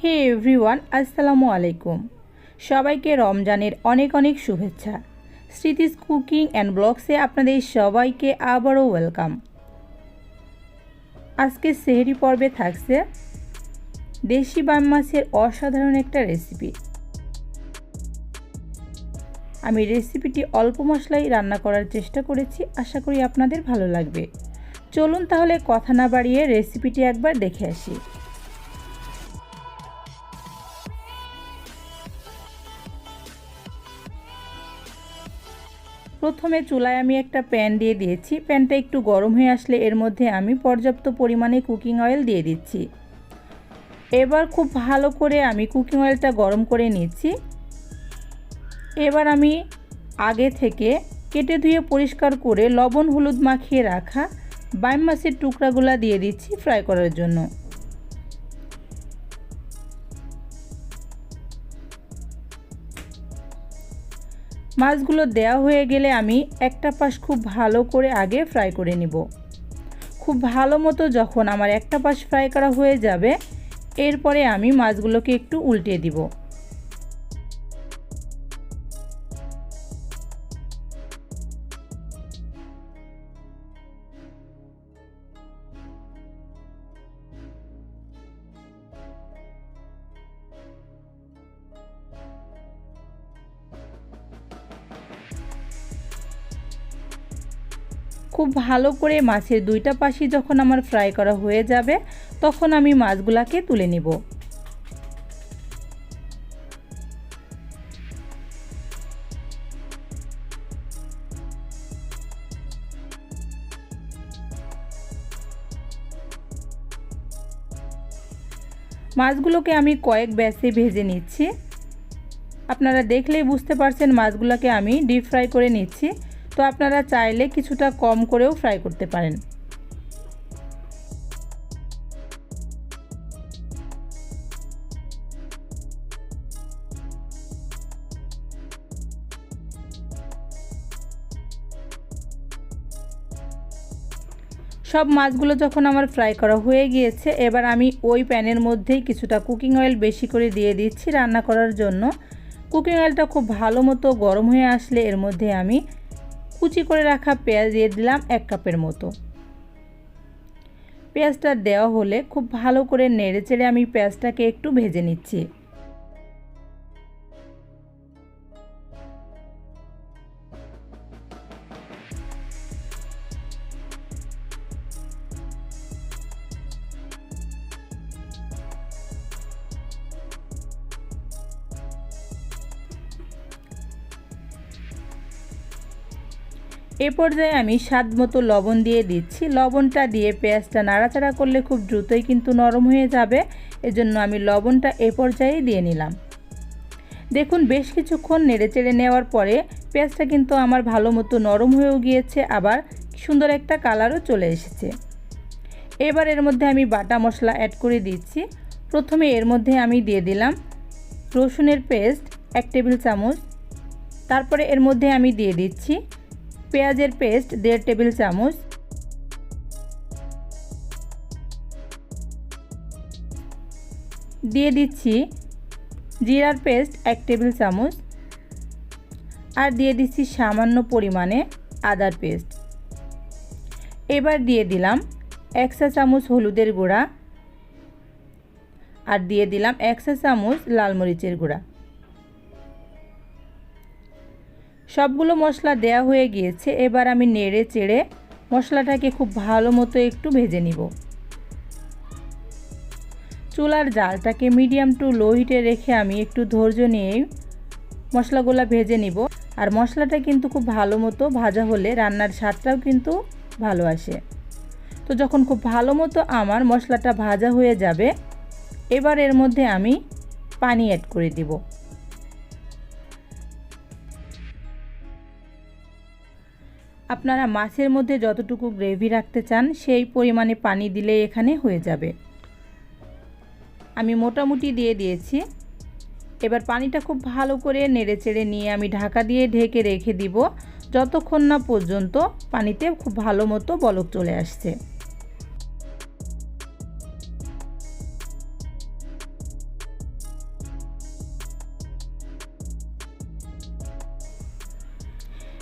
হে everyone, আসসালামু আলাইকুম। সবাইকে রমজানের অনেক অনেক শুভেচ্ছা। স্মৃতিস কুকিং অ্যান্ড ব্লগসে আপনাদের সবাইকে আবারও ওয়েলকাম। আজকে সেহরি পর্বে থাকছে দেশি বাইম মাছের অসাধারণ একটা রেসিপি। আমি রেসিপিটি অল্প মশলাই রান্না করার চেষ্টা করেছি, আশা করি আপনাদের ভালো লাগবে। চলুন তাহলে কথা না বাড়িয়ে রেসিপিটি একবার দেখে আসি। প্রথমে চুলায় আমি একটা প্যান দিয়ে দিয়েছি। প্যানটা একটু গরম হয়ে আসলে এর মধ্যে আমি পর্যাপ্ত পরিমাণে কুকিং অয়েল দিয়ে দিচ্ছি। এবার খুব ভালো করে আমি কুকিং অয়েলটা গরম করে নিচ্ছি। এবার আমি আগে থেকে কেটে ধুয়ে পরিষ্কার করে লবণ হলুদ মাখিয়ে রাখা বাইম মাছের টুকরাগুলো দিয়ে দিচ্ছি ফ্রাই করার জন্য। মাছগুলো দেওয়া হয়ে গেলে আমি একটা পাশ খুব ভালো করে আগে ফ্রাই করে নিব। খুব ভালো মতো যখন আমার একটা পাশ ফ্রাই করা হয়ে যাবে, এরপরে আমি মাছগুলোকে একটু উল্টে দিব। খুব ভালো করে মাছের দুইটা পাশই যখন আমার ফ্রাই করা হয়ে যাবে, তখন আমি মাছগুলোকে তুলে নিব। মাছগুলোকে আমি কয়েক ব্যাচে ভেজে নিচ্ছি। আপনারা দেখলেই বুঝতে পারছেন মাছগুলোকে আমি ডিপ ফ্রাই করে নিচ্ছি। তো আপনারা চাইলে কিছুটা কম করেও ফ্রাই করতে পারেন। সব মাছগুলো যখন আমার ফ্রাই করা হয়ে গিয়েছে, এবার আমি ওই প্যানের মধ্যেই কিছুটা কুকিং অয়েল বেশি করে দিয়ে দিচ্ছি রান্না করার জন্য। কুকিং অয়েলটা খুব ভালো মতো গরম হয়ে আসলে এর মধ্যে আমি কুচি করে রাখা পেঁয়াজ দিয়ে দিলাম 1 কাপের মতো। পেঁয়াজটা দেওয়া হলে খুব ভালো করে নেড়েচেড়ে আমি পেঁয়াজটাকে একটু ভেজে নিচ্ছি। এ পর্যায়ে আমি স্বাদ মতো লবণ দিয়ে দিচ্ছি। লবণটা দিয়ে পেঁয়াজটা নাড়াচাড়া করলে খুব দ্রুতই কিন্তু নরম হয়ে যাবে, এজন্য আমি লবণটা এ পর্যায়েই দিয়ে নিলাম। দেখুন বেশ কিছুক্ষণ নেড়েচেড়ে নেওয়ার পরে পেঁয়াজটা কিন্তু আমার ভালো মতো নরম হয়েও গিয়েছে, আবার সুন্দর একটা কালারও চলে এসেছে। এবার এর মধ্যে আমি বাটা মশলা অ্যাড করে দিচ্ছি। প্রথমে এর মধ্যে আমি দিয়ে দিলাম রসুনের পেস্ট 1 টেবিল চামচ। তারপরে এর মধ্যে আমি দিয়ে দিচ্ছি পেঁয়াজের পেস্ট 1.5 টেবিল চামচ। দিয়ে দিচ্ছি জিরার পেস্ট 1 টেবিল চামচ। আর দিয়ে দিচ্ছি সামান্য পরিমাণে আদার পেস্ট। এবার দিয়ে দিলাম 1 চা চামচ হলুদের গুঁড়া, আর দিয়ে দিলাম 1 চা চামচ লাল মরিচের গুঁড়া। সবগুলো মশলা দেয়া হয়ে গিয়েছে। এবার আমি নেড়ে চেড়ে মশলাটাকে খুব ভালো মতো একটু ভেজে নিব। চুলার জালটাকে মিডিয়াম টু লো হিটে রেখে আমি একটু ধৈর্য নিয়ে মশলাগুলো ভেজে নিব। আর মশলাটা কিন্তু খুব ভালো মতো ভাজা হলে রান্নার স্বাদটাও কিন্তু ভালো আসে। তো যখন খুব ভালো মতো আমার মশলাটা ভাজা হয়ে যাবে, এবার এর মধ্যে আমি পানি অ্যাড করে দিব। আপনারা মাছের মধ্যে যতটুকু গ্রেভি রাখতে চান সেই পরিমাণে পানি দিলে এখানে হয়ে যাবে। আমি মোটামুটি দিয়ে দিয়েছি। এবার পানিটা খুব ভালো করে নেড়েচেড়ে নিয়ে আমি ঢাকা দিয়ে ঢেকে রেখে দিব যতক্ষণ না পর্যন্ত পানিতে খুব ভালো মতো বলক চলে আসছে।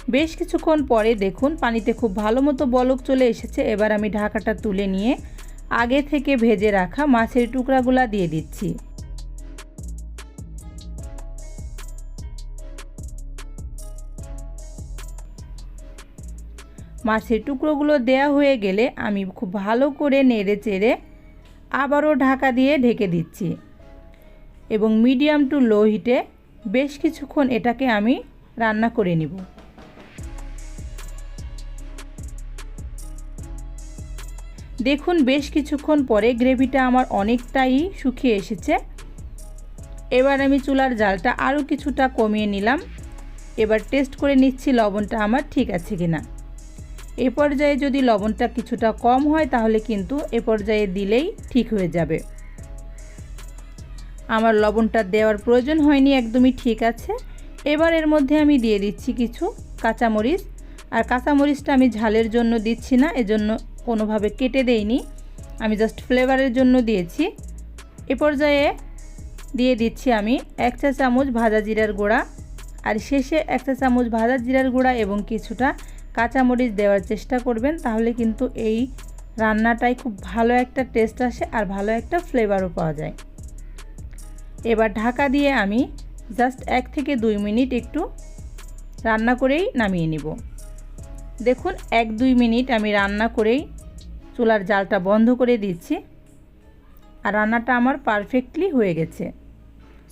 বেশ কিছুক্ষণ পরে দেখুন পানিতে খুব ভালো মতো বলক চলে এসেছে। এবার আমি ঢাকাটা তুলে নিয়ে আগে থেকে ভেজে রাখা মাছের টুকরাগুলো দিয়ে দিচ্ছি। মাছের টুকরোগুলো দেয়া হয়ে গেলে আমি খুব ভালো করে নেড়ে চেড়ে আবারও ঢাকা দিয়ে ঢেকে দিচ্ছি এবং মিডিয়াম টু লো হিটে বেশ কিছুক্ষণ এটাকে আমি রান্না করে নিব। দেখুন বেশ কিছুক্ষণ পরে গ্রেভিটা আমার অনেকটাই শুকিয়ে এসেছে। এবার আমি চুলার জালটা আরও কিছুটা কমিয়ে নিলাম। এবার টেস্ট করে নিচ্ছি লবণটা আমার ঠিক আছে কিনা। এ পর্যায়ে যদি লবণটা কিছুটা কম হয় তাহলে কিন্তু এ পর্যায়ে দিলেই ঠিক হয়ে যাবে। আমার লবণটা দেওয়ার প্রয়োজন হয়নি, একদমই ঠিক আছে। এবার এর মধ্যে আমি দিয়ে দিচ্ছি কিছু কাঁচামরিচ। আর কাঁচামরিচটা আমি ঝালের জন্য দিচ্ছি না, এজন্য কোনোভাবে কেটে দেইনি, আমি জাস্ট ফ্লেভারের জন্য দিয়েছি। এ পর্যায়ে দিয়ে দিচ্ছি আমি 1 চা চামচ ভাজা জিরার গুঁড়া, আর শেষে 1 চা চামচ ভাজা জিরার গুঁড়া এবং কিছুটা কাঁচামরিচ দেওয়ার চেষ্টা করবেন, তাহলে কিন্তু এই রান্নাটায় খুব ভালো একটা টেস্ট আসে আর ভালো একটা ফ্লেভারও পাওয়া যায়। এবার ঢাকা দিয়ে আমি জাস্ট 1 থেকে 2 মিনিট একটু রান্না করেই নামিয়ে নিব। দেখুন 1-2 মিনিট আমি রান্না করেই চুলার জালটা বন্ধ করে দিচ্ছি আর রান্নাটা আমার পারফেক্টলি হয়ে গেছে।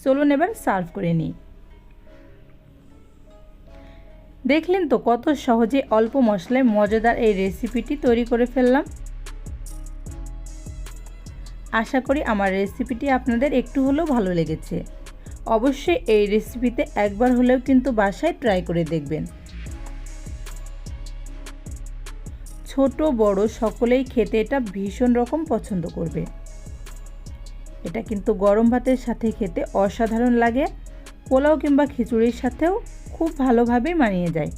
চলুন এবার সার্ভ করে নিই। দেখলেন তো কত সহজে অল্প মশলায় মজাদার এই রেসিপিটি তৈরি করে ফেললাম। আশা করি আমার রেসিপিটি আপনাদের একটু হলেও ভালো লেগেছে। অবশ্যই এই রেসিপিতে একবার হলেও কিন্তু বাসায় ট্রাই করে দেখবেন। ছোট বড় সকলেই খেতে এটা ভীষণ রকম পছন্দ করবে। এটা কিন্তু গরম ভাতের সাথে খেতে অসাধারণ লাগে, পোলাও কিংবা খিচুড়ির সাথেও খুব ভালোভাবে মানিয়ে যায়।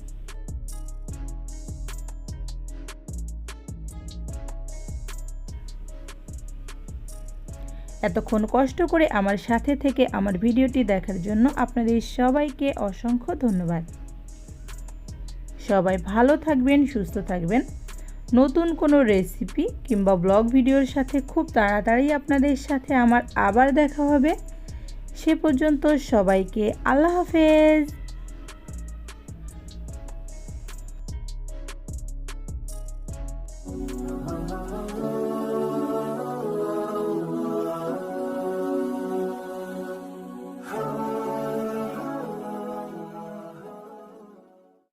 এতক্ষণ কষ্ট করে আমার সাথে থেকে আমার ভিডিওটি দেখার জন্য আপনাদের সবাইকে অসংখ্য ধন্যবাদ। সবাই ভালো থাকবেন, সুস্থ থাকবেন। নতুন কোনো রেসিপি কিংবা ব্লগ ভিডিওর সাথে খুব তাড়াতাড়ি আপনাদের সাথে আমার আবার দেখা হবে। সে পর্যন্ত সবাইকে আল্লাহ হাফেজ।